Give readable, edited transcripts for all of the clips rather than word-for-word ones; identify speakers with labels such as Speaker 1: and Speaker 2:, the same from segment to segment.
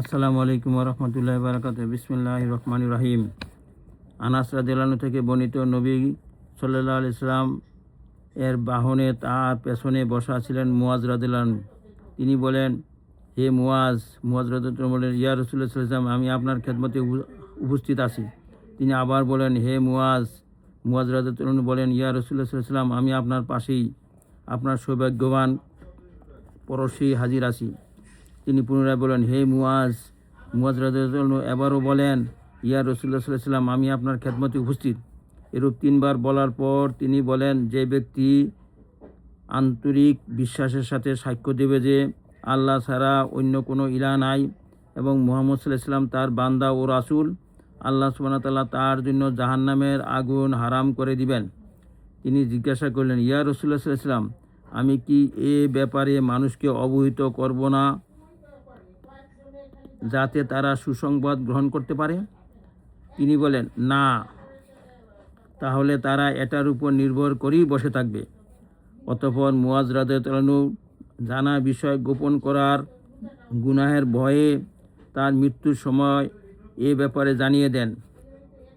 Speaker 1: আসসালামু আলাইকুম ওয়া রাহমাতুল্লাহি ওয়া বারাকাতুহু। বিসমিল্লাহির রহমানির রহিম। আনাস রাদিয়াল্লাহু আনহু থেকে বর্ণিত, নবী সাল্লাল্লাহু আলাইহি সাল্লাম এর বাহনে তার পেছনে বসা ছিলেন মুয়াজ রাদিয়াল্লাহু আনহু। তিনি বলেন, হে মুয়াজ। মুয়াজ রাদিয়াল্লাহু আনহু বলেন, ইয়া রাসূলুল্লাহ সাল্লাল্লাহু আলাইহি ওয়াসাল্লাম, আমি আপনার খেদমতে উপস্থিত আছি। তিনি আবার বলেন, হে মুয়াজ। মুয়াজ রাদিয়াল্লাহু আনহু বলেন, ইয়া রাসূলুল্লাহ সাল্লাল্লাহু আলাইহি ওয়াসাল্লাম, আমি আপনার পাশেই, আপনার সৌভাগ্যবান পরশেই হাজির আছি। তিনি পুনরায় বলেন, হে মুয়াজ। মুয়াজ রাদিয়াল্লাহু আনহু এবারও বলেন, ইয়া রাসূলুল্লাহ সাল্লাল্লাহু আলাইহি ওয়াসাল্লাম, আমি আপনার খেদমতে উপস্থিত। এরূপ তিনবার বলার পর তিনি বলেন, যে ব্যক্তি আন্তরিক বিশ্বাসের সাথে সাক্ষ্য দেবে যে আল্লাহ ছাড়া অন্য কোনো ইলাহ নাই এবং মুহাম্মদ সাল্লাল্লাহু আলাইহি ওয়াসাল্লাম তার বান্দা ও রাসূল, আল্লাহ সুবহানাহু ওয়া তাআলা তার জন্য জাহান্নামের আগুন হারাম করে দিবেন। তিনি জিজ্ঞাসা করলেন, ইয়া রাসূলুল্লাহ সাল্লাল্লাহু আলাইহি ওয়াসাল্লাম, আমি কি এ ব্যাপারে মানুষকে অবহিত করব না, যাতে তারা সুসংবাদ গ্রহণ করতে পারে? তিনি বলেন, না, তাহলে তারা এটার উপর নির্ভর করেই বসে থাকবে। অতঃপর মুয়াজ রাদিয়াল্লাহু আনহু জানা বিষয় গোপন করার গুনাহের ভয়ে তার মৃত্যুর সময় এ ব্যাপারে জানিয়ে দেন।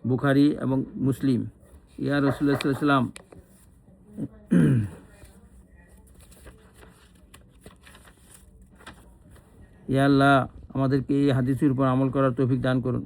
Speaker 1: বুখারী এবং মুসলিম। ইয়া রাসূলুল্লাহ সাল্লাল্লাহু আলাইহি ওয়াসাল্লাম, ইয়া আল্লাহ, আমাদেরকে এই হাদিসের উপর আমল করার তৌফিক দান করুন।